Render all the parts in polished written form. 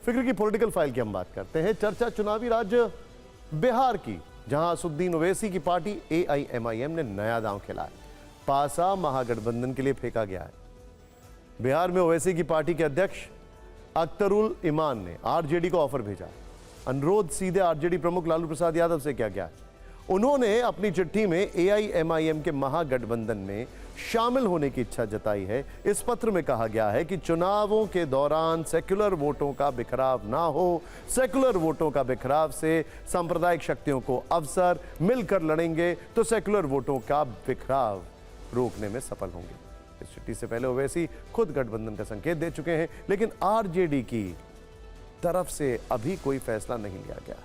फिक्र की political file की हम बात करते हैं। चर्चा चुनावी राज्य बिहार की, जहां असुद्दीन ओवैसी की पार्टी AIMIM ने नया दांव खेला है। पासा महागठबंधन के लिए फेंका गया है। बिहार में ओवैसी की पार्टी के अध्यक्ष अख्तरुल इमान ने आरजेडी को ऑफर भेजा। अनुरोध सीधे आरजेडी प्रमुख लालू प्रसाद यादव से किया गया है। उन्होंने अपनी चिट्ठी में AIMIM के महागठबंधन में शामिल होने की इच्छा जताई है। इस पत्र में कहा गया है कि चुनावों के दौरान सेक्युलर वोटों का बिखराव ना हो। सेक्युलर वोटों का बिखराव से सांप्रदायिक शक्तियों को अवसर, मिलकर लड़ेंगे तो सेक्युलर वोटों का बिखराव रोकने में सफल होंगे। इस चिट्ठी से पहले ओवैसी खुद गठबंधन का संकेत दे चुके हैं, लेकिन आरजेडी की तरफ से अभी कोई फैसला नहीं लिया गया।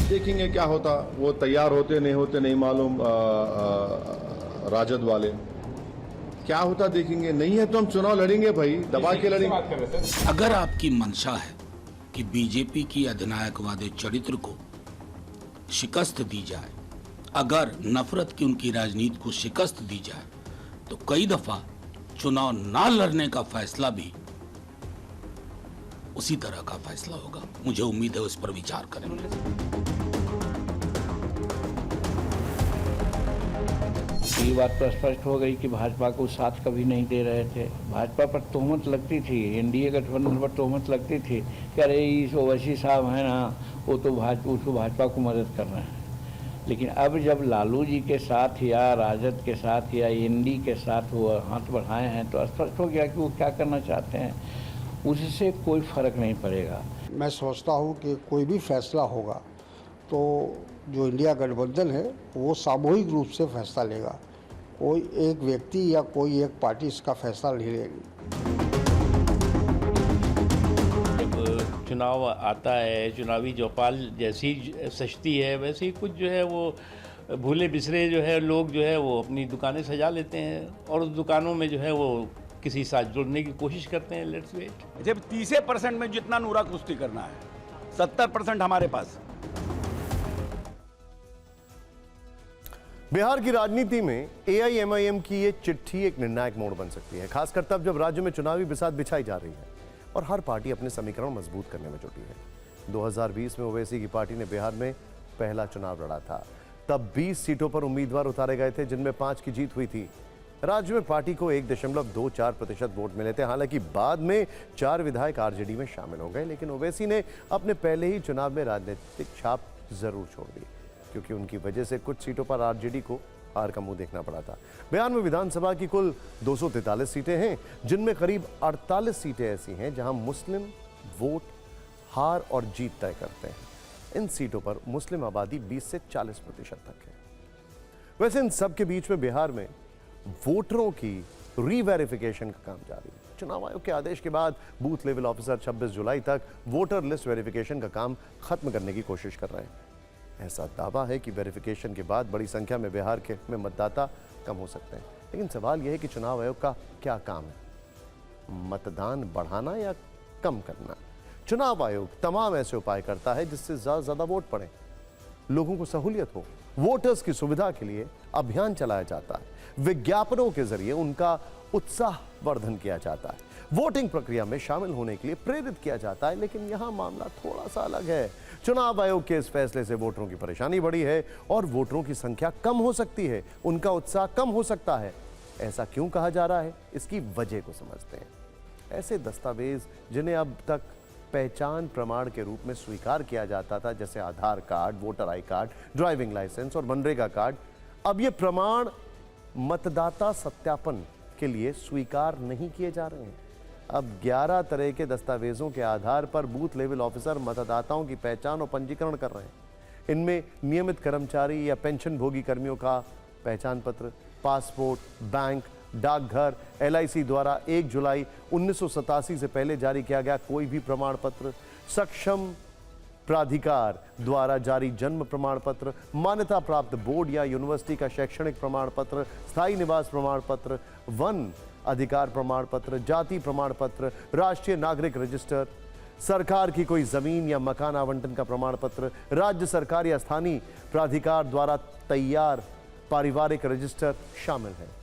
देखेंगे क्या होता, वो तैयार होते नहीं होते नहीं मालूम। राजद वाले क्या होता देखेंगे। नहीं है तो हम चुनाव लड़ेंगे भाई, दबा के लड़ेंगे। अगर आपकी मंशा है कि बीजेपी की अधिनायकवादी चरित्र को शिकस्त दी जाए, अगर नफरत की उनकी राजनीति को शिकस्त दी जाए, तो कई दफा चुनाव ना लड़ने का फैसला भी उसी तरह का फैसला होगा। मुझे उम्मीद है उस पर विचार करेंगे। ये बात तो स्पष्ट हो गई कि भाजपा को साथ कभी नहीं दे रहे थे। भाजपा पर तोहमत लगती थी, एनडीए गठबंधन पर तोहमत लगती थी कि अरे इस ओवैसी साहब हैं ना, वो तो उसको भाजपा को मदद कर रहे हैं। लेकिन अब जब लालू जी के साथ या राजद के साथ या एनडी के साथ वो हाथ बढ़ाए हैं, तो स्पष्ट हो गया कि वो क्या करना चाहते हैं। उससे कोई फर्क नहीं पड़ेगा। मैं सोचता हूँ कि कोई भी फैसला होगा तो जो इंडिया गठबंधन है वो सामूहिक रूप से फैसला लेगा। कोई एक व्यक्ति या कोई एक पार्टी इसका फैसला नहीं लेगी। जब चुनाव आता है, चुनावी चौपाल जैसी सजती है, वैसे ही कुछ जो है वो भूले बिसरे जो है लोग जो है वो अपनी दुकानें सजा लेते हैं और उस दुकानों में जो है वो किसी साथ जुड़ने की कोशिश करते हैं। Let's wait. जब 30% में जितना नूरा कुश्ती करना है, 70% हमारे पास। बिहार की राजनीति में AIMIM की ये चिट्ठी एक निर्णायक मोड़ बन सकती है, खासकर तब जब राज्य में चुनावी बिसात बिछाई जा रही है और हर पार्टी अपने समीकरण मजबूत करने में जुटी है। 2020 में ओवैसी की पार्टी ने बिहार में पहला चुनाव लड़ा था। तब 20 सीटों पर उम्मीदवार उतारे गए थे, जिनमें 5 की जीत हुई थी। राज्य में पार्टी को 1.24% वोट मिले थे। हालांकि बाद में 4 विधायक आरजेडी में शामिल हो गए, लेकिन ओवैसी ने अपने पहले ही चुनाव में राजनीतिक छाप जरूर छोड़ दी, क्योंकि उनकी वजह से कुछ सीटों पर आरजेडी को हार का मुंह देखना पड़ा था। बिहार में विधानसभा की कुल 243 सीटें हैं, जिनमें करीब 48 सीटें ऐसी हैं जहां मुस्लिम वोट हार और जीत तय करते हैं। इन सीटों पर मुस्लिम आबादी 20 से 40% तक है। वैसे इन सब के बीच में बिहार में वोटरों की रीवेरिफिकेशन का काम जारी है। चुनाव आयोग के आदेश के बाद बूथ लेवल ऑफिसर 26 जुलाई तक वोटर लिस्ट वेरिफिकेशन का काम खत्म करने की कोशिश कर रहे हैं। ऐसा दावा है कि वेरिफिकेशन के बाद बड़ी संख्या में बिहार के में मतदाता कम हो सकते हैं। लेकिन सवाल यह है कि चुनाव आयोग का क्या काम है, मतदान बढ़ाना या कम करना? चुनाव आयोग तमाम ऐसे उपाय करता है जिससे ज्यादा वोट पड़े, लोगों को सहूलियत हो। वोटर्स की सुविधा के लिए अभियान चलाया जाता है, विज्ञापनों के जरिए उनका उत्साह वर्धन किया जाता है, वोटिंग प्रक्रिया में शामिल होने के लिए प्रेरित किया जाता है। लेकिन यहां मामला थोड़ा सा अलग है। चुनाव आयोग के इस फैसले से वोटरों की परेशानी बढ़ी है और वोटरों की संख्या कम हो सकती है, उनका उत्साह कम हो सकता है। ऐसा क्यों कहा जा रहा है, इसकी वजह को समझते हैं। ऐसे दस्तावेज जिन्हें अब तक पहचान प्रमाण के रूप में स्वीकार किया जाता था, जैसे Aadhaar card, voter ID card, driving licence और मनरेगा कार्ड, अब ये प्रमाण मतदाता सत्यापन के लिए स्वीकार नहीं किए जा रहे हैं। अब 11 तरह के दस्तावेजों के आधार पर बूथ लेवल ऑफिसर मतदाताओं की पहचान और पंजीकरण कर रहे हैं। इनमें नियमित कर्मचारी या पेंशन भोगी कर्मियों का पहचान पत्र, पासपोर्ट, बैंक, डाकघर, LIC द्वारा 1 जुलाई 1987 से पहले जारी किया गया कोई भी प्रमाण पत्र, सक्षम प्राधिकार द्वारा जारी जन्म प्रमाण पत्र, मान्यता प्राप्त बोर्ड या यूनिवर्सिटी का शैक्षणिक प्रमाण पत्र, स्थायी निवास प्रमाण पत्र, वन अधिकार प्रमाण पत्र, जाति प्रमाण पत्र, राष्ट्रीय नागरिक रजिस्टर, सरकार की कोई जमीन या मकान आवंटन का प्रमाण पत्र, राज्य सरकार या स्थानीय प्राधिकार द्वारा तैयार पारिवारिक रजिस्टर शामिल है।